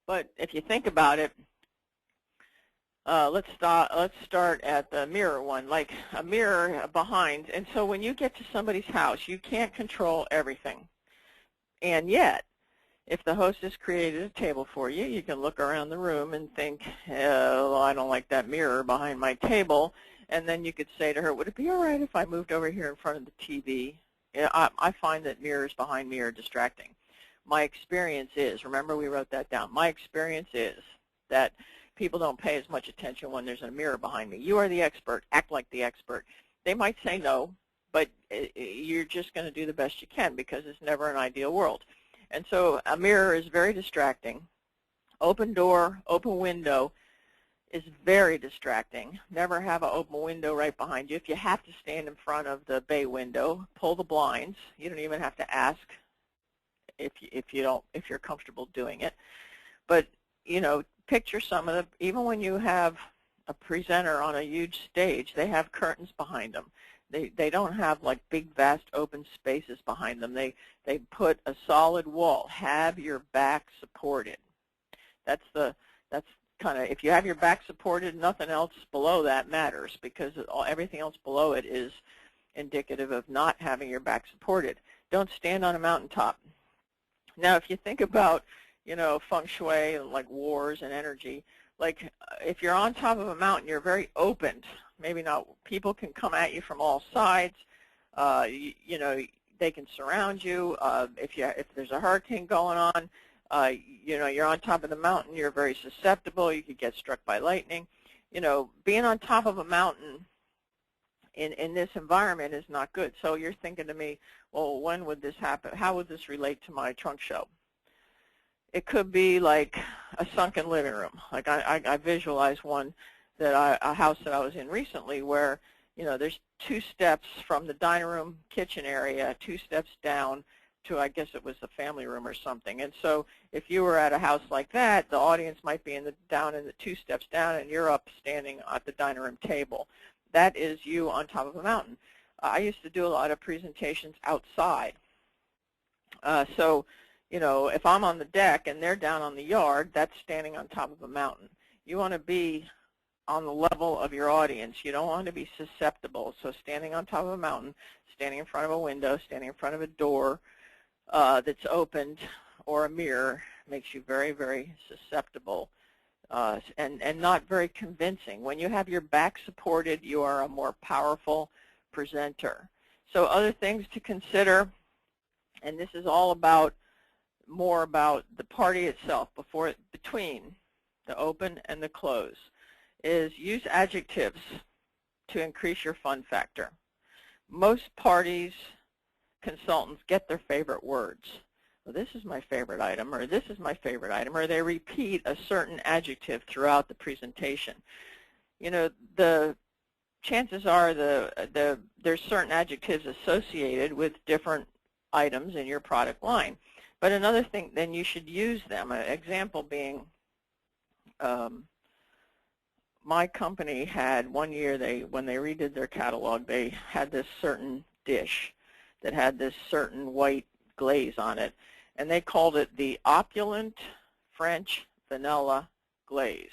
B: but if you think about it, Let's start at the mirror one, like a mirror behind. And so when you get to somebody's house, you can't control everything. And yet, if the hostess created a table for you, you can look around the room and think, oh, I don't like that mirror behind my table. And then you could say to her, would it be all right if I moved over here in front of the TV? I find that mirrors behind me are distracting. My experience is, remember we wrote that down, my experience is that people don't pay as much attention when there's a mirror behind me. You are the expert. Act like the expert. They might say no, but you're just going to do the best you can because it's never an ideal world. And so a mirror is very distracting. Open door, open window is very distracting. Never have an open window right behind you. If you have to stand in front of the bay window, pull the blinds. You don't even have to ask if you're comfortable doing it. But you know, picture some of the, even when you have a presenter on a huge stage, they have curtains behind them. They don't have like big vast open spaces behind them. They put a solid wall. Have your back supported. That's kind of, if you have your back supported, nothing else below that matters, because everything else below it is indicative of not having your back supported. Don't stand on a mountaintop. Now, if you think about, you know, Feng Shui and like wars and energy, like if you're on top of a mountain, you're very open. Maybe not, people can come at you from all sides. You know, they can surround you. If there's a hurricane going on, you know, you're on top of the mountain, you're very susceptible. You could get struck by lightning. You know, being on top of a mountain in this environment is not good. So you're thinking to me, well, when would this happen? How would this relate to my trunk show? It could be like a sunken living room. Like I visualize one a house that I was in recently where, you know, there's 2 steps from the dining room kitchen area, 2 steps down to, I guess it was the family room or something. And so if you were at a house like that, the audience might be down in the 2 steps down, and you're up standing at the dining room table. That is you on top of a mountain. I used to do a lot of presentations outside. So, you know, if I'm on the deck and they're down on the yard, that's standing on top of a mountain. You want to be on the level of your audience. You don't want to be susceptible. So standing on top of a mountain, standing in front of a window, standing in front of a door that's opened, or a mirror, makes you very, very susceptible and not very convincing. When you have your back supported, you are a more powerful presenter. So other things to consider, and this is all more about the party itself, between the open and the close, is use adjectives to increase your fun factor. Most parties, consultants get their favorite words. Well, this is my favorite item, or this is my favorite item, or they repeat a certain adjective throughout the presentation. You know, the chances are there's certain adjectives associated with different items in your product line. But another thing, then you should use them. An example being, my company had one year, when they redid their catalog, they had this certain dish that had this certain white glaze on it, and they called it the opulent French vanilla glaze.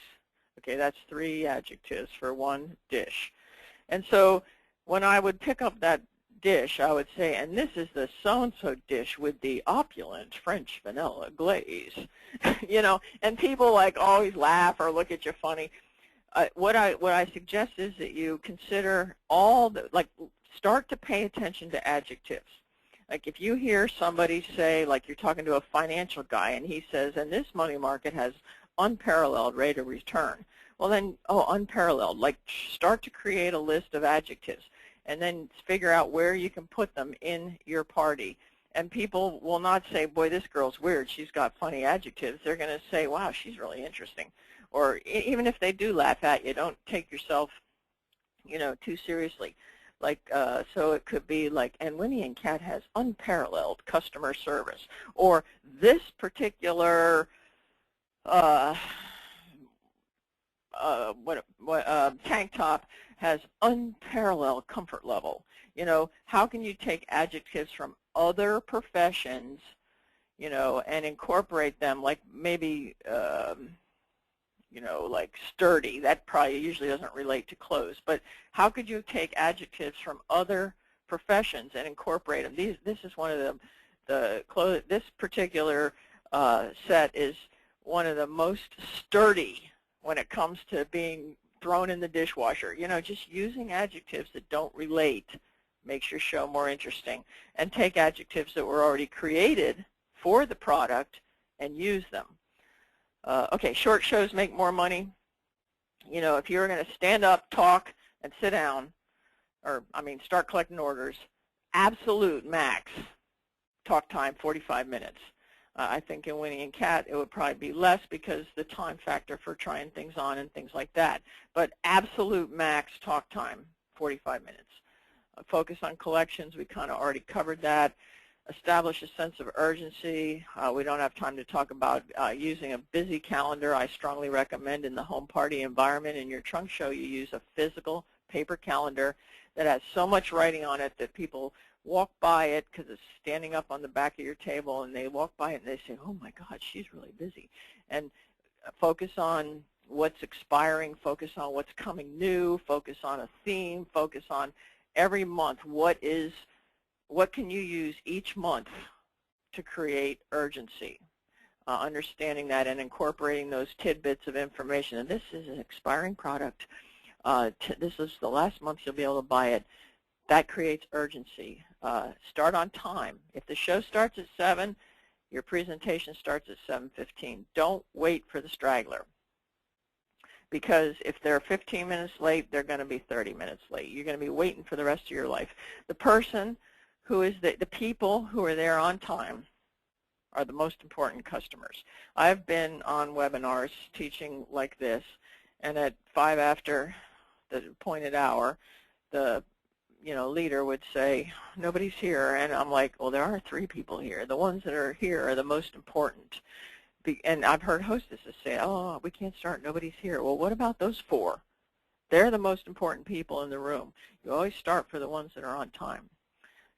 B: Okay, that's 3 adjectives for one dish. And so when I would pick up that dish, I would say, and this is the so-and-so dish with the opulent French vanilla glaze. You know, and people like always laugh or look at you funny. What I suggest is that you consider start to pay attention to adjectives. Like if you hear somebody say, like you're talking to a financial guy, and he says, and this money market has unparalleled rate of return. Well then, unparalleled, like start to create a list of adjectives, and then figure out where you can put them in your party. And people will not say, boy, this girl's weird, she's got funny adjectives. They're going to say, wow, she's really interesting. Or even if they do laugh at you, don't take yourself, you know, too seriously. Like, so it could be like, and Winnie and Kat has unparalleled customer service. Or this particular tank top has unparalleled comfort level. You know, how can you take adjectives from other professions, you know, and incorporate them? Like maybe like sturdy. That probably usually doesn't relate to clothes. But how could you take adjectives from other professions and incorporate them? This is one of this particular set is one of the most sturdy when it comes to being thrown in the dishwasher. Just using adjectives that don't relate makes your show more interesting. And take adjectives that were already created for the product and use them. Okay, short shows make more money. If you're going to stand up, talk, and sit down, or start collecting orders, absolute max talk time 45 minutes. I think in Winnie and Cat it would probably be less because the time factor for trying things on and things like that. But absolute max talk time 45 minutes. Focus on collections, we kind of already covered that. Establish a sense of urgency. We don't have time to talk about using a busy calendar. I strongly recommend in the home party environment in your trunk show you use a physical paper calendar that has so much writing on it that people walk by it because it's standing up on the back of your table, and they walk by it and they say, oh my God, she's really busy. And focus on what's expiring, focus on what's coming new, focus on a theme, focus on every month what can you use each month to create urgency. Understanding that and incorporating those tidbits of information. And this is an expiring product. This is the last month you'll be able to buy it. That creates urgency. Start on time. If the show starts at 7, your presentation starts at 7:15. Don't wait for the straggler. Because if they're 15 minutes late, they're going to be 30 minutes late. You're going to be waiting for the rest of your life. The person who is the people who are there on time are the most important customers. I've been on webinars teaching like this, and at 5 after the appointed hour, the leader would say, nobody's here, and I'm like, well, there are 3 people here. The ones that are here are the most important. And I've heard hostesses say, oh, we can't start, nobody's here. Well, what about those 4? They're the most important people in the room. You always start for the ones that are on time.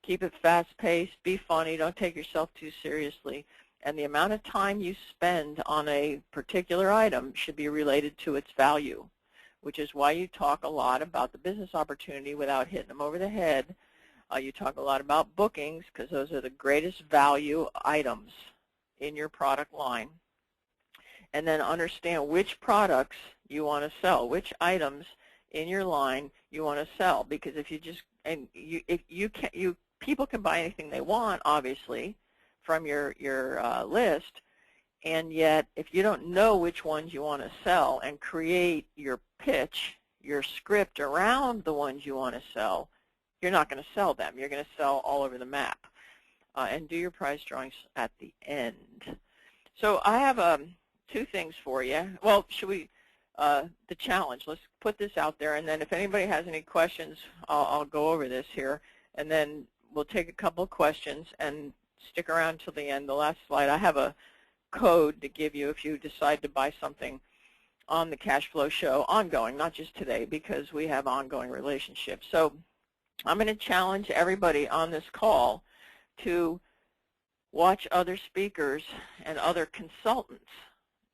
B: Keep it fast-paced, be funny, don't take yourself too seriously, and the amount of time you spend on a particular item should be related to its value, which is why you talk a lot about the business opportunity without hitting them over the head. You talk a lot about bookings because those are the greatest value items in your product line. And then understand which products you want to sell, which items in your line you want to sell. Because if you just, and people can buy anything they want, obviously, from your list, and yet if you don't know which ones you want to sell and create your pitch, your script around the ones you want to sell, you're not going to sell them. You're going to sell all over the map. And do your prize drawings at the end. So I have 2 things for you. Well, should we, the challenge, let's put this out there, and then if anybody has any questions, I'll go over this here, and then we'll take a couple of questions and stick around till the end. The last slide, I have a code to give you if you decide to buy something on the cash flow show, ongoing, not just today, because we have ongoing relationships. So I'm going to challenge everybody on this call to watch other speakers and other consultants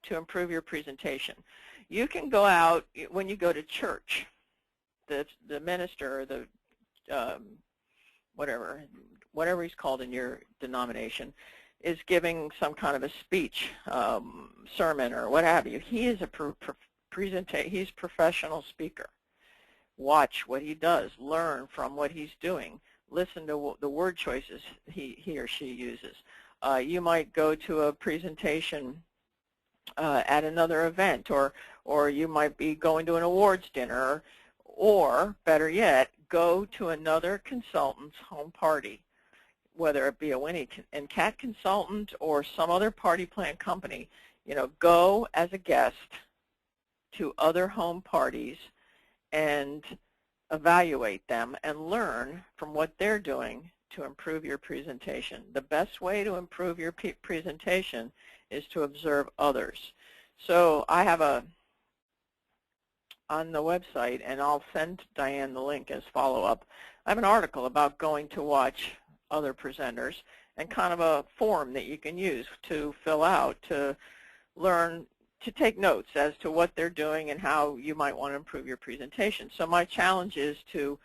B: to improve your presentation. You can go out when you go to church. The minister or the whatever he's called in your denomination is giving some kind of a speech, sermon, or what have you. He is he's a professional speaker. Watch what he does. Learn from what he's doing. Listen to the word choices he or she uses. You might go to a presentation at another event, or you might be going to an awards dinner, or better yet, go to another consultant's home party, whether it be a Winnie and Cat consultant or some other party plan company. Go as a guest to other home parties and evaluate them and learn from what they're doing to improve your presentation. The best way to improve your presentation is to observe others. So I have on the website, and I'll send Diane the link as follow-up, I have an article about going to watch other presenters and kind of a form that you can use to fill out to learn to take notes as to what they're doing and how you might want to improve your presentation. So my challenge is to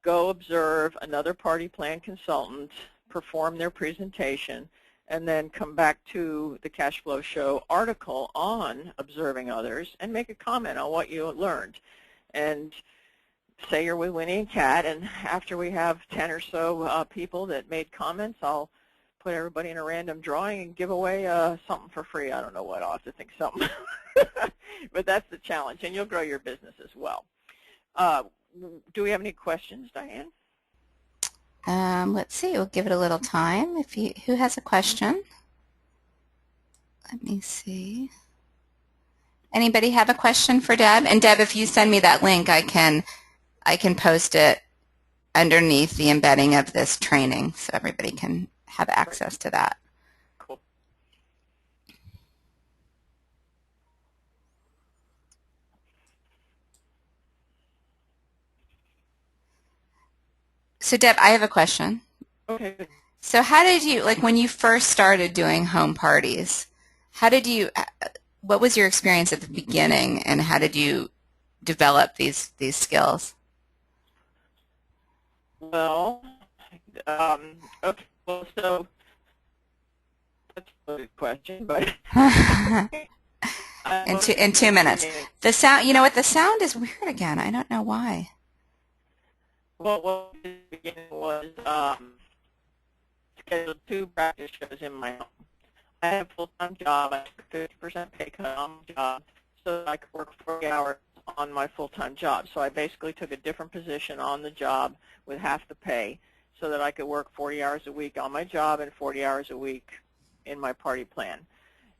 B: go observe another party plan consultant perform their presentation, and then come back to the Cash Flow Show article on observing others and make a comment on what you learned. And say you're with Winnie and Kat, and after we have 10 or so people that made comments, I'll put everybody in a random drawing and give away something for free. I don't know what. I'll have to think something. But that's the challenge, and you'll grow your business as well. Do we have any questions, Diane?
A: Let's see. We'll give it a little time. Who has a question? Let me see. Anybody have a question for Deb? And Deb, if you send me that link, I can post it underneath the embedding of this training so everybody can have access to that.
B: Cool.
A: So Deb, I have a question.
B: Okay.
A: So how did you, like when you first started doing home parties, what was your experience at the beginning, and how did you develop these skills?
B: Well, okay. Well, so that's a good question, but
A: in 2 minutes. The sound, you know what? The sound is weird again. I don't know why.
B: Well, what we did at the beginning was scheduled 2 practice shows in my home. I had a full-time job. I took 50% pay cut on my job so that I could work 40 hours on my full-time job. So I basically took a different position on the job with half the pay so that I could work 40 hours a week on my job and 40 hours a week in my party plan.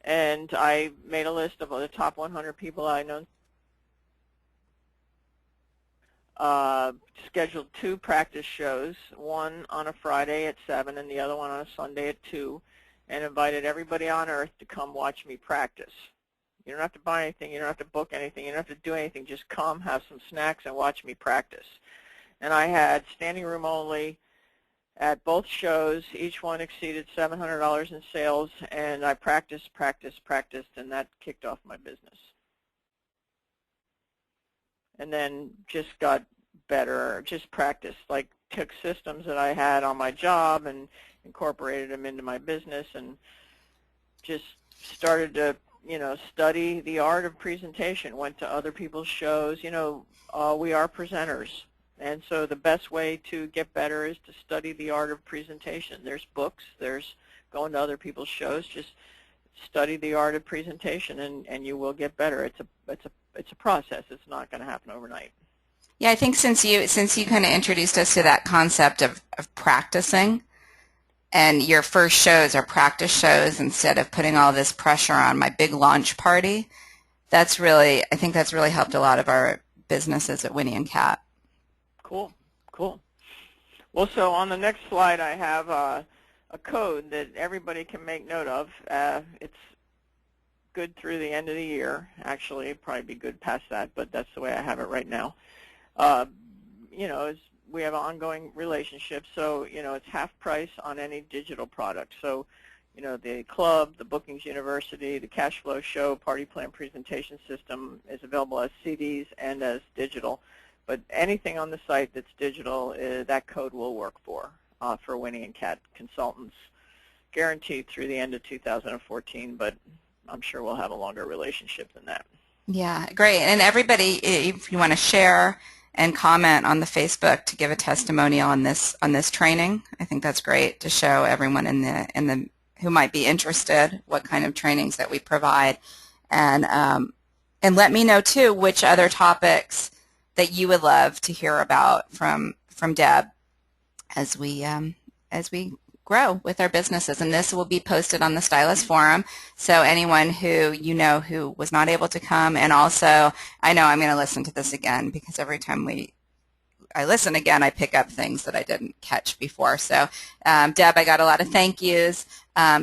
B: And I made a list of the top 100 people I know. Scheduled 2 practice shows, one on a Friday at 7 and the other one on a Sunday at 2, and invited everybody on earth to come watch me practice. You don't have to buy anything, you don't have to book anything, you don't have to do anything, just come, have some snacks, and watch me practice. And I had standing room only at both shows. Each one exceeded $700 in sales, and I practiced, and that kicked off my business. And then just got better, just practiced, like took systems that I had on my job and incorporated them into my business, and just started to, study the art of presentation, went to other people's shows. We are presenters, and so the best way to get better is to study the art of presentation. There's books, there's going to other people's shows. Just study the art of presentation, and you will get better. It's a process. It's not going to happen overnight.
A: Yeah, I think since you kind of introduced us to that concept of practicing, and your first shows are practice shows instead of putting all this pressure on my big launch party, I think that's really helped a lot of our businesses at Winnie and Kat.
B: Cool. Well, so on the next slide I have a code that everybody can make note of. It's good through the end of the year. Actually, it'd probably be good past that, but that's the way I have it right now. We have an ongoing relationship, so it's half price on any digital product. So the club, the Bookings University, the Cash Flow Show, Party Plan Presentation System is available as CDs and as digital. But anything on the site that's digital, that code will work for Winnie and Kat consultants, guaranteed through the end of 2014, but I'm sure we'll have a longer relationship than that.
A: Yeah, great. And everybody, if you want to share and comment on the Facebook to give a testimonial on this training, I think that's great to show everyone in the who might be interested what kind of trainings that we provide, and let me know too which other topics that you would love to hear about from Deb as we grow with our businesses. And this will be posted on the Stylist Forum, so anyone who was not able to come, and also I know I'm going to listen to this again because every time I listen again I pick up things that I didn't catch before. So Deb, I got a lot of thank yous.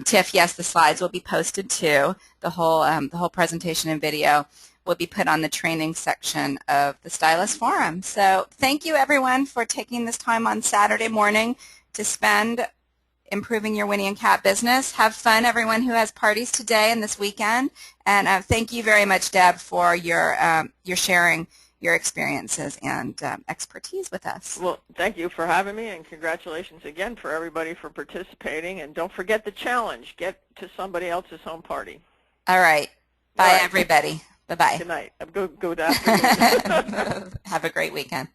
A: Tiff, yes, the slides will be posted too. The whole presentation and video will be put on the training section of the Stylist Forum. So thank you everyone for taking this time on Saturday morning to spend improving your Winnie and Cat business. Have fun, everyone who has parties today and this weekend. And thank you very much, Deb, for your sharing your experiences and expertise with us.
B: Well, thank you for having me, and congratulations again for everybody for participating. And don't forget the challenge. Get to somebody else's home party.
A: All right. Bye,
B: All right.
A: everybody. Bye-bye.
B: Good night. Good afternoon.
A: Have a great weekend.